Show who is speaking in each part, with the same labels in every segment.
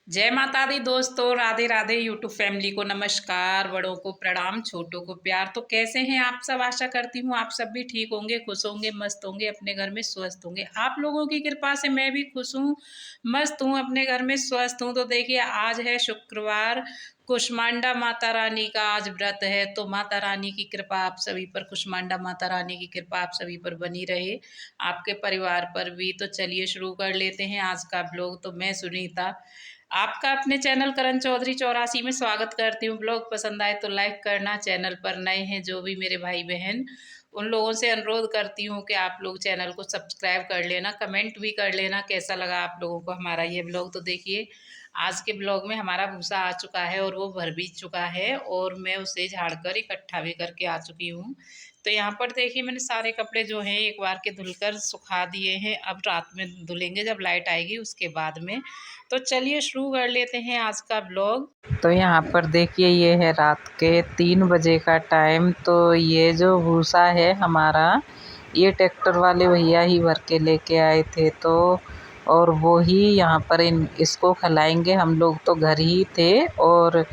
Speaker 1: जय माता दी दोस्तों, राधे राधे। यूट्यूब फैमिली को नमस्कार, बड़ों को प्रणाम, छोटों को प्यार। तो कैसे हैं आप सब? आशा करती हूँ आप सब भी ठीक होंगे, खुश होंगे, मस्त होंगे, अपने घर में स्वस्थ होंगे। आप लोगों की कृपा से मैं भी खुश हूँ, मस्त हूँ, अपने घर में स्वस्थ हूँ। तो देखिए, आज है शुक्रवार, कुष्मांडा माता रानी का आज व्रत है। तो माता रानी की कृपा आप सभी पर, कुष्मांडा माता रानी की कृपा आप सभी पर बनी रहे, आपके परिवार पर भी। तो चलिए शुरू कर लेते हैं आज का ब्लॉग। तो मैं सुनीता आपका अपने चैनल करण चौधरी 84 में स्वागत करती हूँ। ब्लॉग पसंद आए तो लाइक करना, चैनल पर नए हैं जो भी मेरे भाई बहन, उन लोगों से अनुरोध करती हूँ कि आप लोग चैनल को सब्सक्राइब कर लेना, कमेंट भी कर लेना कैसा लगा आप लोगों को हमारा ये ब्लॉग। तो देखिए, आज के ब्लॉग में हमारा भूसा आ चुका है और वो भर भी चुका है और मैं उसे झाड़कर इकट्ठा भी करके आ चुकी हूँ। तो यहाँ पर देखिए, मैंने सारे कपड़े जो हैं एक बार के धुलकर सुखा दिए हैं। अब रात में धुलेंगे जब लाइट आएगी उसके बाद में। तो चलिए शुरू कर लेते हैं आज का ब्लॉग। तो यहाँ पर देखिए, ये है रात के 3 बजे का टाइम। तो ये जो भूसा है हमारा, ये ट्रैक्टर वाले भैया ही भर के लेके आए थे। तो और वो ही यहाँ पर इसको खिलाएंगे। हम लोग तो घर ही थे और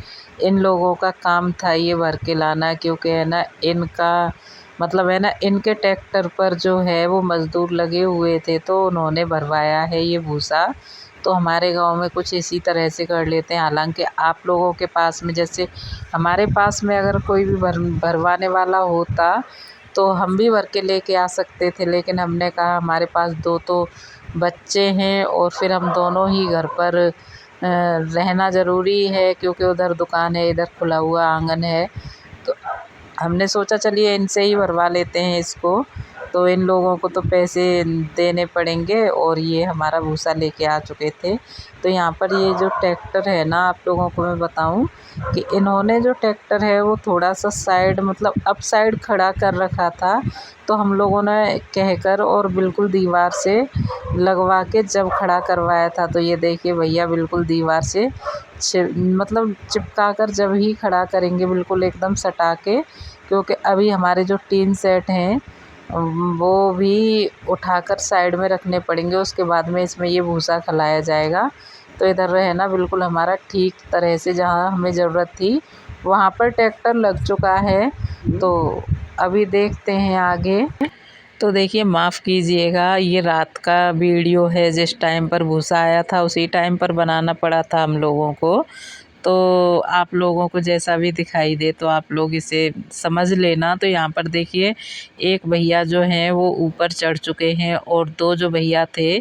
Speaker 1: इन लोगों का काम था ये भर के लाना, क्योंकि है ना इनका मतलब है ना, इनके ट्रैक्टर पर जो है वो मज़दूर लगे हुए थे तो उन्होंने भरवाया है ये भूसा। तो हमारे गांव में कुछ इसी तरह से कर लेते हैं। हालांकि आप लोगों के पास में, जैसे हमारे पास में अगर कोई भी भरवाने वाला होता तो हम भी भर के लेके आ सकते थे, लेकिन हमने कहा हमारे पास 2 तो बच्चे हैं और फिर हम दोनों ही घर पर रहना ज़रूरी है, क्योंकि उधर दुकान है, इधर खुला हुआ आंगन है। तो हमने सोचा चलिए इनसे ही भरवा लेते हैं इसको। तो इन लोगों को तो पैसे देने पड़ेंगे और ये हमारा भूसा लेके आ चुके थे। तो यहाँ पर ये जो ट्रैक्टर है ना, आप लोगों को मैं बताऊं कि इन्होंने जो ट्रैक्टर है वो थोड़ा सा साइड, मतलब अप साइड खड़ा कर रखा था। तो हम लोगों ने कहकर और बिल्कुल दीवार से लगवा के जब खड़ा करवाया था, तो ये देखिए भैया बिल्कुल दीवार से मतलब चिपका कर जब ही खड़ा करेंगे, बिल्कुल एकदम सटा के। क्योंकि अभी हमारे जो टीन सेट हैं वो भी उठाकर साइड में रखने पड़ेंगे, उसके बाद में इसमें ये भूसा खिलाया जाएगा। तो इधर रहना बिल्कुल हमारा ठीक तरह से, जहाँ हमें ज़रूरत थी वहाँ पर ट्रैक्टर लग चुका है। तो अभी देखते हैं आगे। तो देखिए, माफ़ कीजिएगा, ये रात का वीडियो है। जिस टाइम पर भूसा आया था उसी टाइम पर बनाना पड़ा था हम लोगों को। तो आप लोगों को जैसा भी दिखाई दे तो आप लोग इसे समझ लेना। तो यहाँ पर देखिए, एक भैया जो हैं वो ऊपर चढ़ चुके हैं और 2 जो भैया थे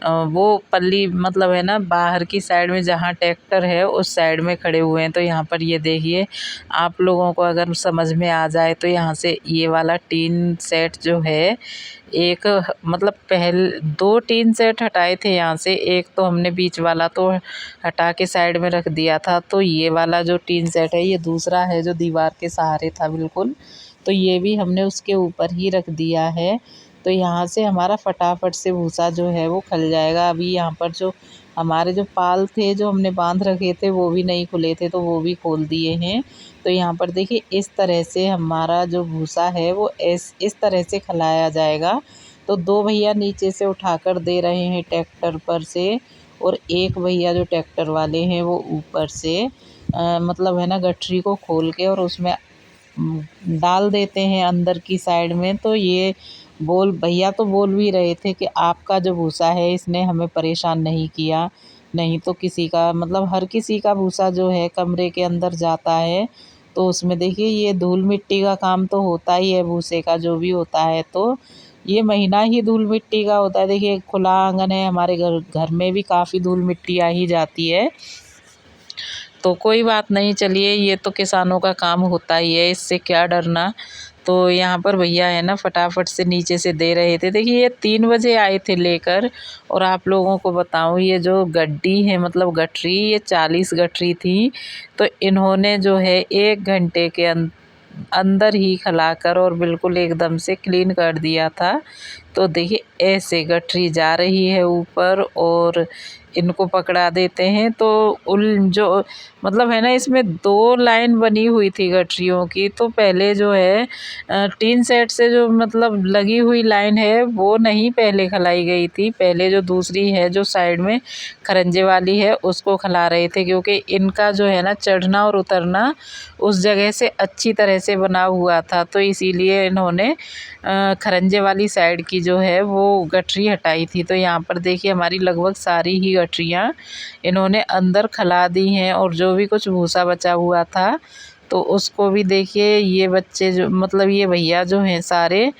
Speaker 1: वो पल्ली, मतलब है ना, बाहर की साइड में जहाँ ट्रैक्टर है उस साइड में खड़े हुए हैं। तो यहाँ पर ये देखिए, आप लोगों को अगर समझ में आ जाए तो यहाँ से ये वाला टीन सेट जो है, एक मतलब 2 टीन सेट हटाए थे यहाँ से, एक तो हमने बीच वाला तो हटा के साइड में रख दिया था। तो ये वाला जो टीन सेट है, ये दूसरा है जो दीवार के सहारे था बिल्कुल, तो ये भी हमने उसके ऊपर ही रख दिया है। तो यहाँ से हमारा फटाफट से भूसा जो है वो खल जाएगा। अभी यहाँ पर जो हमारे जो पाल थे जो हमने बांध रखे थे वो भी नहीं खुले थे, तो वो भी खोल दिए हैं। तो यहाँ पर देखिए, इस तरह से हमारा जो भूसा है वो इस तरह से खिलाया जाएगा। तो 2 भैया नीचे से उठाकर दे रहे हैं ट्रैक्टर पर से, और एक भैया जो ट्रैक्टर वाले हैं वो ऊपर से मतलब है ना, गठरी को खोल के और उसमें डाल देते हैं अंदर की साइड में। तो ये भैया तो बोल भी रहे थे कि आपका जो भूसा है इसने हमें परेशान नहीं किया, नहीं तो किसी का, मतलब हर किसी का भूसा जो है कमरे के अंदर जाता है तो उसमें देखिए ये धूल मिट्टी का काम तो होता ही है, भूसे का जो भी होता है। तो ये महीना ही धूल मिट्टी का होता है। देखिए, खुला आंगन है, हमारे घर घर में भी काफ़ी धूल मिट्टी आ ही जाती है। तो कोई बात नहीं, चलिए ये तो किसानों का काम होता ही है, इससे क्या डरना। तो यहाँ पर भैया है ना, फटाफट से नीचे से दे रहे थे। देखिए, ये 3 बजे आए थे लेकर, और आप लोगों को बताऊँ ये जो गड्डी है, मतलब गठरी, ये 40 गठरी थी। तो इन्होंने जो है 1 घंटे के अंदर ही खिलाकर और बिल्कुल एकदम से क्लीन कर दिया था। तो देखिए ऐसे गठरी जा रही है ऊपर और इनको पकड़ा देते हैं। तो उन जो मतलब है ना, इसमें 2 लाइन बनी हुई थी गठरियों की। तो पहले जो है टीन सेट से जो मतलब लगी हुई लाइन है वो नहीं पहले खलाई गई थी। पहले जो दूसरी है जो साइड में खरंजे वाली है उसको खला रहे थे, क्योंकि इनका जो है ना चढ़ना और उतरना उस जगह से अच्छी तरह से बना हुआ था। तो इसीलिए इन्होंने खरंजे वाली साइड की जो है वो गठरी हटाई थी। तो यहाँ पर देखिए हमारी लगभग सारी ही गठरियाँ इन्होंने अंदर खला दी हैं, और जो भी कुछ भूसा बचा हुआ था तो उसको भी देखिए ये बच्चे जो मतलब ये भैया जो हैं सारे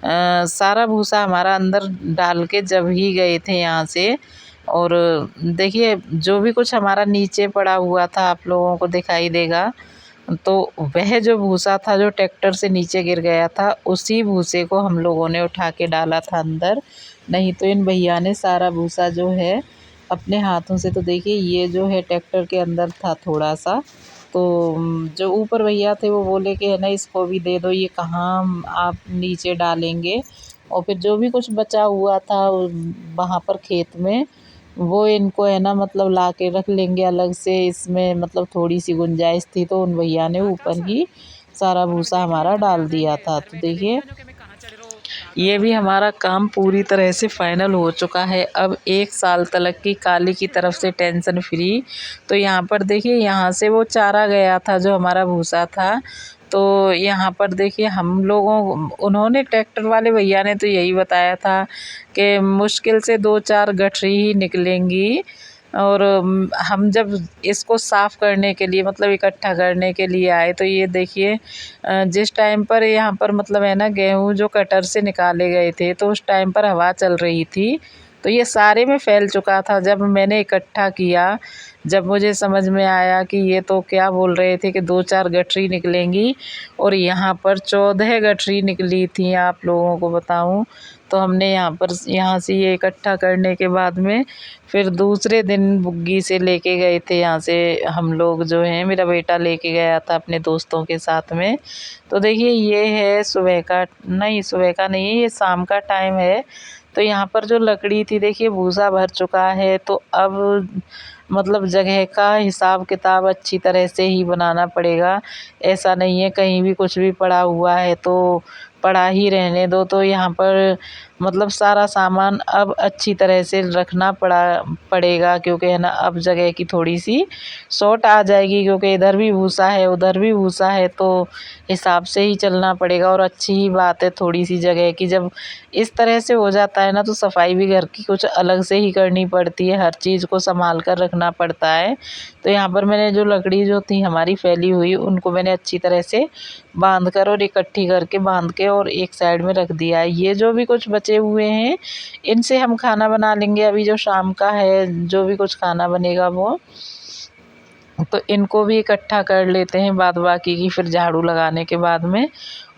Speaker 1: सारा भूसा हमारा अंदर डाल के जब ही गए थे यहाँ से। और देखिए जो भी कुछ हमारा नीचे पड़ा हुआ था आप लोगों को दिखाई देगा, तो वह जो भूसा था जो ट्रैक्टर से नीचे गिर गया था उसी भूसे को हम लोगों ने उठा के डाला था अंदर। नहीं तो इन भैया ने सारा भूसा जो है अपने हाथों से, तो देखिए ये जो है ट्रैक्टर के अंदर था थोड़ा सा, तो जो ऊपर भैया थे वो बोले कि है ना इसको भी दे दो, ये कहाँ आप नीचे डालेंगे। और फिर जो भी कुछ बचा हुआ था वहाँ पर खेत में वो इनको है ना मतलब ला के रख लेंगे अलग से। इसमें मतलब थोड़ी सी गुंजाइश थी तो उन भैया ने ऊपर ही सारा भूसा हमारा डाल दिया था। तो देखिए ये भी हमारा काम पूरी तरह से फाइनल हो चुका है। अब 1 साल तलक की काली की तरफ से टेंशन फ्री। तो यहाँ पर देखिए यहाँ से वो चारा गया था जो हमारा भूसा था। तो यहाँ पर देखिए हम लोगों उन्होंने ट्रैक्टर वाले भैया ने तो यही बताया था कि मुश्किल से 2-4 गठरी ही निकलेंगी। और हम जब इसको साफ़ करने के लिए मतलब इकट्ठा करने के लिए आए तो ये देखिए जिस टाइम पर यहाँ पर मतलब है ना गेहूँ जो कटर से निकाले गए थे तो उस टाइम पर हवा चल रही थी, तो ये सारे में फैल चुका था। जब मैंने इकट्ठा किया, जब मुझे समझ में आया कि ये तो क्या बोल रहे थे कि 2-4 गठरी निकलेंगी और यहाँ पर 14 गठरी निकली थी आप लोगों को बताऊं। तो हमने यहाँ से ये इकट्ठा करने के बाद में फिर दूसरे दिन बुग्गी से लेके गए थे। यहाँ से हम लोग जो हैं मेरा बेटा लेके गया था अपने दोस्तों के साथ में। तो देखिए ये है सुबह का नहीं है, ये शाम का टाइम है। तो यहाँ पर जो लकड़ी थी देखिए भूसा भर चुका है। तो अब मतलब जगह का हिसाब किताब अच्छी तरह से ही बनाना पड़ेगा। ऐसा नहीं है कहीं भी कुछ भी पड़ा हुआ है तो पड़ा ही रहने दो। तो यहाँ पर मतलब सारा सामान अब अच्छी तरह से रखना पड़ेगा, क्योंकि है ना अब जगह की थोड़ी सी शॉर्ट आ जाएगी, क्योंकि इधर भी भूसा है उधर भी भूसा है। तो हिसाब से ही चलना पड़ेगा। और अच्छी ही बात है थोड़ी सी जगह की, जब इस तरह से हो जाता है ना तो सफाई भी घर की कुछ अलग से ही करनी पड़ती है, हर चीज़ को संभाल कर रखना पड़ता है। तो यहाँ पर मैंने जो लकड़ी जो थी हमारी फैली हुई उनको मैंने अच्छी तरह से बांध कर और इकट्ठी करके बांध के और एक साइड में रख दिया है। ये जो भी कुछ बचे हुए हैं इनसे हम खाना बना लेंगे। अभी जो शाम का है जो भी कुछ खाना बनेगा वो, तो इनको भी इकट्ठा कर लेते हैं बाद बाकी की, फिर झाड़ू लगाने के बाद में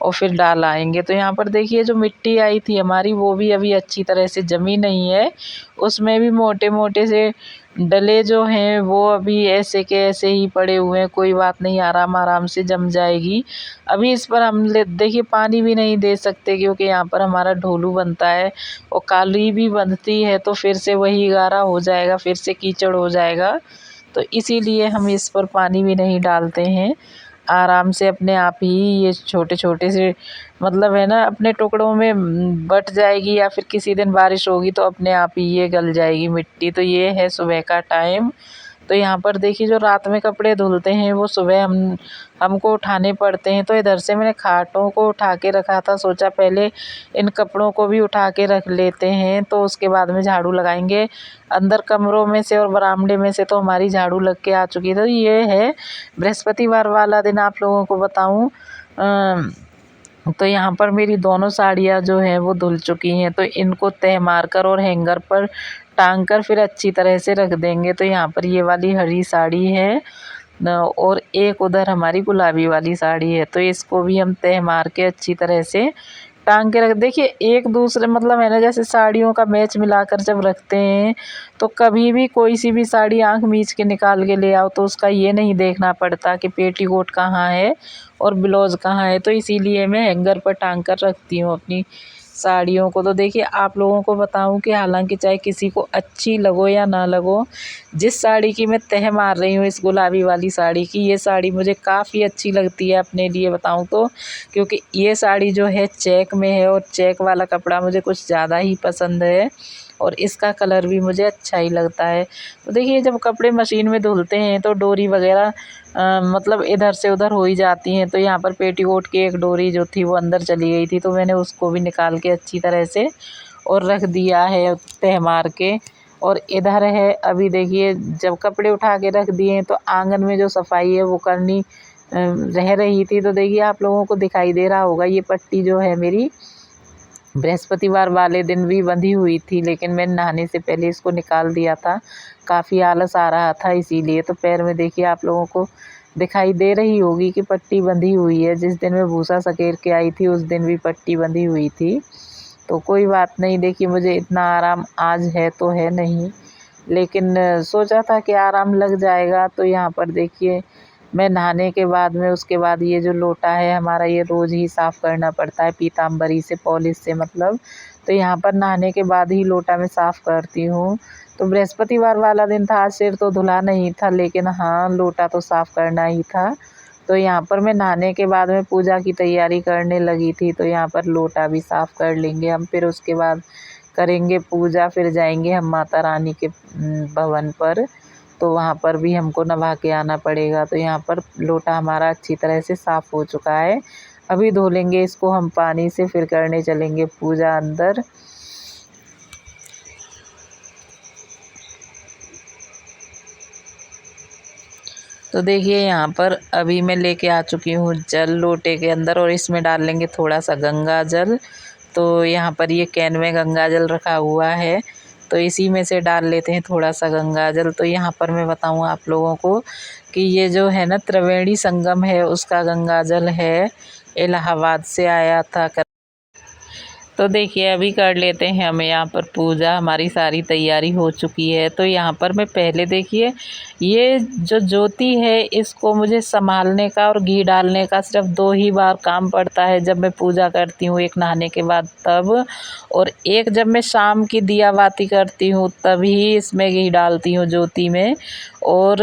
Speaker 1: और फिर डाल आएंगे। तो यहाँ पर देखिए जो मिट्टी आई थी हमारी वो भी अभी अच्छी तरह से जमी नहीं है, उसमें भी मोटे मोटे से डले जो हैं वो अभी ऐसे के ऐसे ही पड़े हुए हैं। कोई बात नहीं, आराम आराम से जम जाएगी। अभी इस पर हम देखिए पानी भी नहीं दे सकते, क्योंकि यहाँ पर हमारा ढोलू बनता है और काली भी बनती है तो फिर से वही गारा हो जाएगा, फिर से कीचड़ हो जाएगा। तो इसीलिए हम इस पर पानी भी नहीं डालते हैं। आराम से अपने आप ही ये छोटे छोटे से मतलब है ना अपने टुकड़ों में बट जाएगी, या फिर किसी दिन बारिश होगी तो अपने आप ही ये गल जाएगी मिट्टी। तो ये है सुबह का टाइम। तो यहाँ पर देखिए जो रात में कपड़े धुलते हैं वो सुबह हमको उठाने पड़ते हैं। तो इधर से मैंने खाटों को उठा के रखा था, सोचा पहले इन कपड़ों को भी उठा के रख लेते हैं तो उसके बाद में झाड़ू लगाएंगे। अंदर कमरों में से और बरामदे में से तो हमारी झाड़ू लग के आ चुकी है। तो ये है बृहस्पतिवार वाला दिन आप लोगों को बताऊं। तो यहाँ पर मेरी दोनों साड़ियाँ जो हैं वो धुल चुकी हैं, तो इनको तह मार कर और हैंगर पर टांग कर फिर अच्छी तरह से रख देंगे। तो यहाँ पर ये वाली हरी साड़ी है और एक उधर हमारी गुलाबी वाली साड़ी है, तो इसको भी हम तह मार के अच्छी तरह से टांग के रख। देखिए एक दूसरे मतलब है ना जैसे साड़ियों का मैच मिलाकर जब रखते हैं तो कभी भी कोई सी भी साड़ी आंख मीच के निकाल के ले आओ तो उसका ये नहीं देखना पड़ता कि पेटीकोट कहाँ है और ब्लाउज़ कहाँ है। तो इसीलिए मैं हैंगर पर टांग कर रखती हूँ अपनी साड़ियों को। तो देखिए आप लोगों को बताऊं कि हालांकि चाहे किसी को अच्छी लगो या ना लगो, जिस साड़ी की मैं तह मार रही हूँ इस गुलाबी वाली साड़ी की, ये साड़ी मुझे काफ़ी अच्छी लगती है अपने लिए बताऊं तो, क्योंकि ये साड़ी जो है चेक में है और चेक वाला कपड़ा मुझे कुछ ज़्यादा ही पसंद है और इसका कलर भी मुझे अच्छा ही लगता है। तो देखिए जब कपड़े मशीन में धुलते हैं तो डोरी वगैरह मतलब इधर से उधर हो ही जाती हैं। तो यहाँ पर पेटीकोट की एक डोरी जो थी वो अंदर चली गई थी, तो मैंने उसको भी निकाल के अच्छी तरह से और रख दिया है तह मार के। और इधर है अभी देखिए जब कपड़े उठा के रख दिए तो आंगन में जो सफाई है वो करनी रह रही थी। तो देखिए आप लोगों को दिखाई दे रहा होगा ये पट्टी जो है मेरी बृहस्पतिवार वाले दिन भी बंधी हुई थी, लेकिन मैंने नहाने से पहले इसको निकाल दिया था। काफ़ी आलस आ रहा था इसीलिए। तो पैर में देखिए आप लोगों को दिखाई दे रही होगी कि पट्टी बंधी हुई है। जिस दिन मैं भूसा सकेर के आई थी उस दिन भी पट्टी बंधी हुई थी। तो कोई बात नहीं, देखिए मुझे इतना आराम आज है तो है नहीं, लेकिन सोचा था कि आराम लग जाएगा। तो यहाँ पर देखिए मैं नहाने के बाद में उसके बाद ये जो लोटा है हमारा ये रोज़ ही साफ़ करना पड़ता है पीताम्बरी से, पॉलिश से मतलब। तो यहाँ पर नहाने के बाद ही लोटा मैं साफ़ करती हूँ। तो बृहस्पतिवार वाला दिन था, आज सिर तो धुला नहीं था, लेकिन हाँ लोटा तो साफ़ करना ही था। तो यहाँ पर मैं नहाने के बाद में पूजा की तैयारी करने लगी थी। तो यहाँ पर लोटा भी साफ़ कर लेंगे हम, फिर उसके बाद करेंगे पूजा, फिर जाएंगे हम माता रानी के भवन पर। तो वहाँ पर भी हमको नहा के आना पड़ेगा। तो यहाँ पर लोटा हमारा अच्छी तरह से साफ़ हो चुका है। अभी धो लेंगे इसको हम पानी से, फिर करने चलेंगे पूजा अंदर। तो देखिए यहाँ पर अभी मैं लेके आ चुकी हूँ जल लोटे के अंदर और इसमें डाल लेंगे थोड़ा सा गंगा जल। तो यहाँ पर ये कैन में गंगा जल रखा हुआ है, तो इसी में से डाल लेते हैं थोड़ा सा गंगा जल। तो यहाँ पर मैं बताऊँ आप लोगों को कि ये जो है ना त्रिवेणी संगम है उसका गंगा जल है, इलाहाबाद से आया था। तो देखिए अभी कर लेते हैं हमें यहाँ पर पूजा, हमारी सारी तैयारी हो चुकी है। तो यहाँ पर मैं पहले देखिए ये जो ज्योति है इसको मुझे संभालने का और घी डालने का सिर्फ 2 ही बार काम पड़ता है जब मैं पूजा करती हूँ, एक नहाने के बाद तब, और एक जब मैं शाम की दिया बाती करती हूँ तभी इसमें घी डालती हूँ ज्योति में। और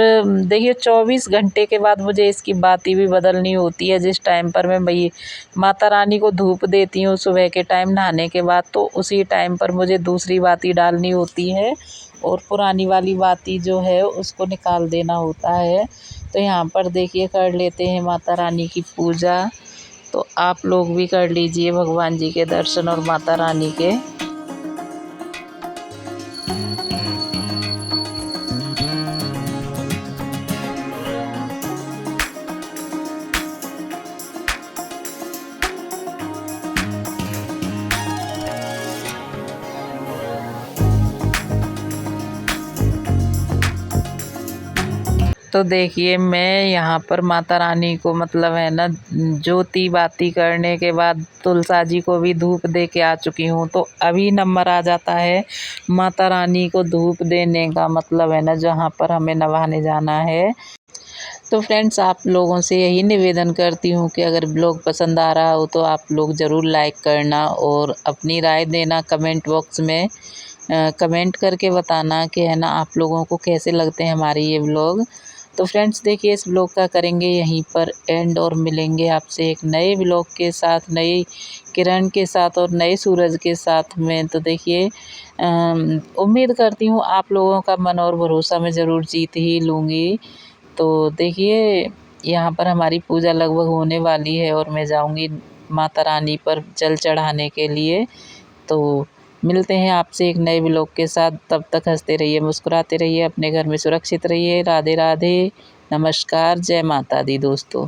Speaker 1: देखिए 24 घंटे के बाद मुझे इसकी बाती भी बदलनी होती है। जिस टाइम पर मैं भाई माता रानी को धूप देती हूँ सुबह के टाइम नहाने के बाद, तो उसी टाइम पर मुझे दूसरी बाती डालनी होती है और पुरानी वाली बाती जो है उसको निकाल देना होता है। तो यहाँ पर देखिए कर लेते हैं माता रानी की पूजा। तो आप लोग भी कर लीजिए भगवान जी के दर्शन और माता रानी के। तो देखिए मैं यहाँ पर माता रानी को मतलब है ना ज्योति बाती करने के बाद तुलसा जी को भी धूप दे के आ चुकी हूँ। तो अभी नंबर आ जाता है माता रानी को धूप देने का, मतलब है ना जहाँ पर हमें नहाने जाना है। तो फ्रेंड्स आप लोगों से यही निवेदन करती हूँ कि अगर ब्लॉग पसंद आ रहा हो तो आप लोग ज़रूर लाइक करना और अपनी राय देना कमेंट बॉक्स में, कमेंट करके बताना कि है ना आप लोगों को कैसे लगते हैं हमारे ये ब्लॉग। तो फ्रेंड्स देखिए इस ब्लॉग का करेंगे यहीं पर एंड और मिलेंगे आपसे एक नए ब्लॉग के साथ, नई किरण के साथ और नए सूरज के साथ में। तो देखिए उम्मीद करती हूँ आप लोगों का मन और भरोसा मैं ज़रूर जीत ही लूँगी। तो देखिए यहाँ पर हमारी पूजा लगभग होने वाली है और मैं जाऊँगी माता रानी पर जल चढ़ाने के लिए। तो मिलते हैं आपसे एक नए ब्लॉग के साथ, तब तक हंसते रहिए, मुस्कुराते रहिए, अपने घर में सुरक्षित रहिए। राधे राधे, नमस्कार, जय माता दी दोस्तों।